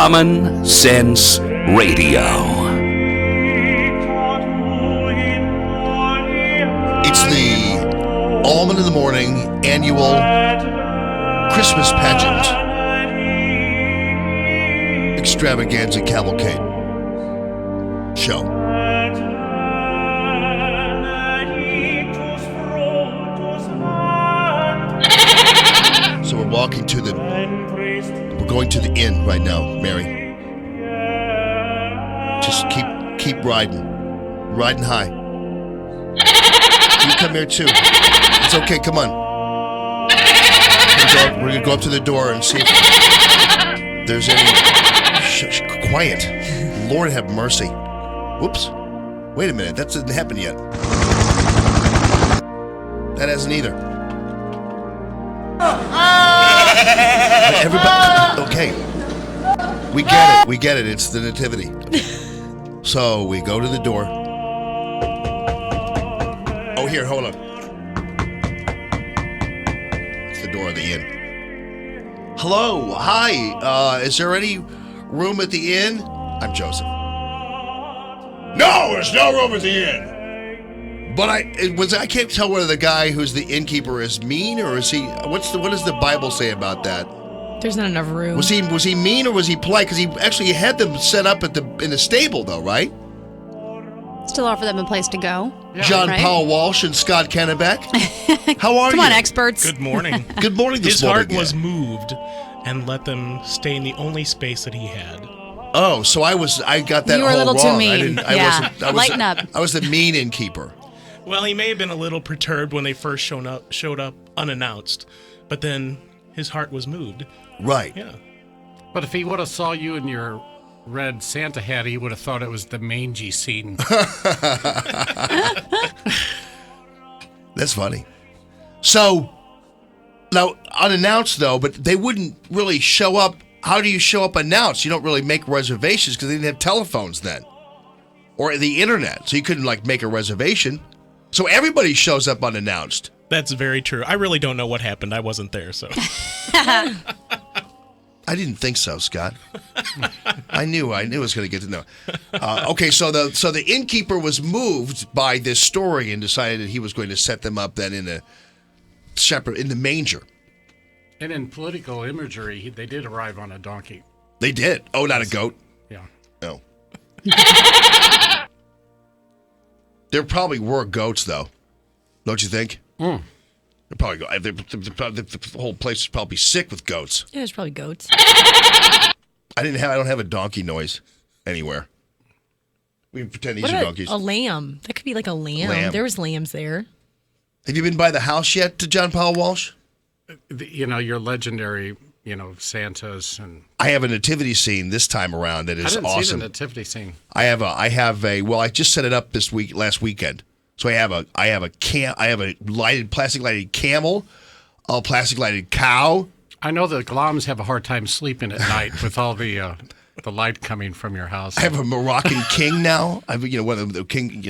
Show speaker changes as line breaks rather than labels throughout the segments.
Common Sense Radio.
It's the Allman in the Morning annual Christmas pageant extravaganza cavalcade show. So we're going to the inn right now, Mary. Just keep riding high. You come here too. It's okay, come on. We're gonna go up to the door and see if there's any... Quiet. Lord have mercy. Whoops. Wait a minute, that didn't happen yet. That hasn't either. Everybody, okay. We get it. It's the nativity. So we go to the door. Oh, here, hold on. It's the door of the inn. Hello, hi. Is there any room at the inn? I'm Joseph. No, there's no room at the inn. But I can't tell whether the guy who's the innkeeper is mean or is he? What does the Bible say about that?
There's not enough room.
Was he mean or was he polite? Because he actually had them set up in the stable, though, right?
Still offer them a place to go.
Yeah. John Powel Walsh and Scott Kennebeck. How are you?
Come on, experts.
Good morning.
Good morning.
His heart was moved and let them stay in the only space that he had.
Oh, so I got that.
You were a little
wrong.
too mean. Lighten up.
I was the mean innkeeper.
Well, he may have been a little perturbed when they first showed up unannounced, but then his heart was moved.
Right.
Yeah.
But if he would have saw you in your red Santa hat, he would have thought it was the mangy scene.
That's funny. So, now, unannounced though, but they wouldn't really show up. How do you show up announced? You don't really make reservations because they didn't have telephones then. Or the internet, so you couldn't make a reservation. So everybody shows up unannounced.
That's very true. I really don't know what happened. I wasn't there, so.
I didn't think so, Scott. I knew I was going to get to know. Okay, so the innkeeper was moved by this story and decided that he was going to set them up then in the manger.
And in political imagery, they did arrive on a donkey.
They did. Oh, not a goat.
Yeah.
No. There probably were goats, though. Don't you think?
Mm.
The whole place is probably sick with goats.
Yeah, there's probably goats.
I don't have a donkey noise anywhere. We can pretend these are donkeys.
A lamb. That could be like a lamb. There was lambs there.
Have you been by the house yet to John Powel Walsh?
Your legendary, Santas and.
I have a nativity scene this time around that is awesome.
I didn't see the nativity scene.
I have I just set it up last weekend. So I have a plastic lighted camel, a plastic lighted cow.
I know the Gloms have a hard time sleeping at night with all the light coming from your house.
I have a Moroccan king now. One of the king.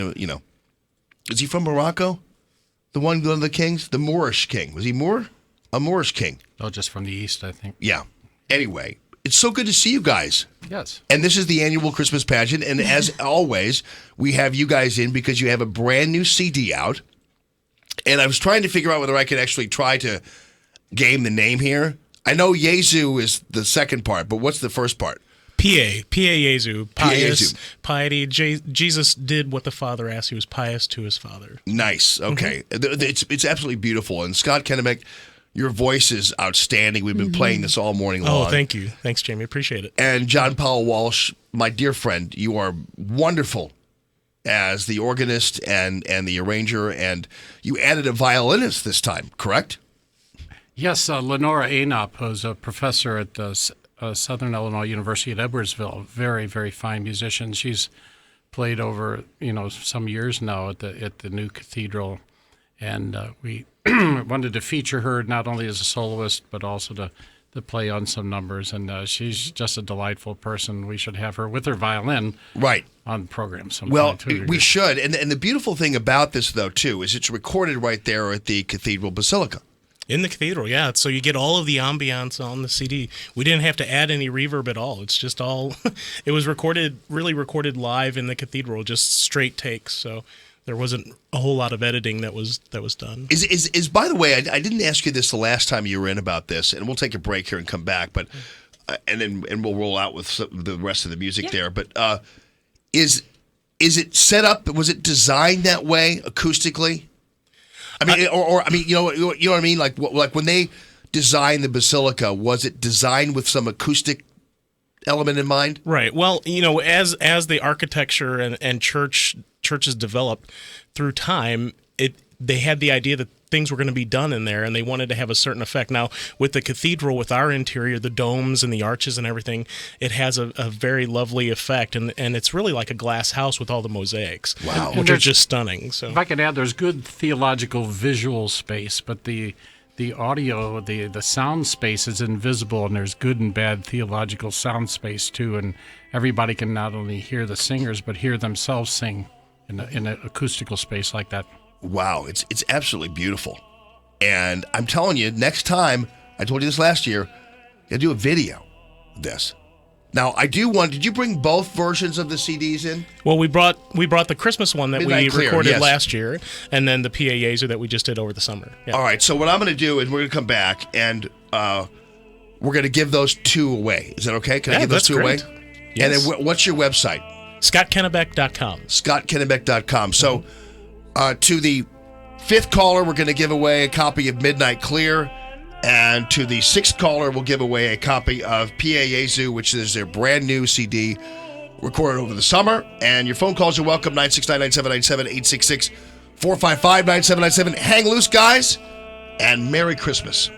Is he from Morocco? One of the kings, the Moorish king. Was he Moor? A Moorish king.
Oh, just from the east, I think.
Yeah. Anyway, it's so good to see you guys.
Yes.
And this is the annual Christmas pageant. And as always, we have you guys in because you have a brand new CD out. And I was trying to figure out whether I could actually try to game the name here. I know Jesu is the second part, but what's the first part?
Pie Jesu, pious,
Jesu.
piety. Jesus did what the Father asked. He was pious to his Father.
Nice. Okay. Mm-hmm. It's absolutely beautiful. And Scott Kennebeck, your voice is outstanding. We've been playing this all morning long.
Oh, thank you. Thanks, Jamie. Appreciate it.
And John Powel Walsh, my dear friend, you are wonderful as the organist and the arranger, and you added a violinist this time, correct?
Yes, Lenora Anop, who's a professor at the Southern Illinois University at Edwardsville, very, very fine musician. She's played over, some years now at the new cathedral, and we wanted to feature her not only as a soloist but also to play on some numbers. And she's just a delightful person. We should have her with her violin on the program sometime.
Well, we should. And the beautiful thing about this, though, too, is it's recorded right there at the Cathedral Basilica.
In the cathedral, yeah. So you get all of the ambiance on the CD. We didn't have to add any reverb at all. It's just all, it was really recorded live in the cathedral, just straight takes. So there wasn't a whole lot of editing that was done.
Is by the way, I didn't ask you this the last time you were in about this, and we'll take a break here and come back, but and we'll roll out with the rest of the music there. But is it set up? Was it designed that way acoustically? I mean, you know what I mean? Like when they designed the basilica, was it designed with some acoustic element in mind?
Right. Well, as the architecture and churches developed through time, they had the idea that things were going to be done in there, and they wanted to have a certain effect. Now, with the cathedral, with our interior, the domes and the arches and everything, it has a very lovely effect, and it's really like a glass house with all the mosaics, which are just stunning. So,
if I could add, there's good theological visual space, but the audio, the sound space is invisible, and there's good and bad theological sound space too, and everybody can not only hear the singers but hear themselves sing in an acoustical space like that.
Wow, it's absolutely beautiful. And I'm telling you, next time, I told you this last year, you'll do a video of this. Now, did you bring both versions of the CDs in?
Well, we brought the Christmas one that
Midnight
we
Clear,
recorded
yes.
last year, and then the Pie Jesu that we just did over the summer. Yeah.
All right, so what I'm going to do is we're going to come back, and we're going to give those two away. Is that okay? Can I give those two
great.
away?
Yes.
And then what's your website?
ScottKennebeck.com.
ScottKennebeck.com. So to the fifth caller, we're going to give away a copy of Midnight Clear. And to the sixth caller, we'll give away a copy of Pie Jesu, which is their brand new CD recorded over the summer. And your phone calls are welcome, 969-9797, 866-455-9797. Hang loose, guys, and Merry Christmas.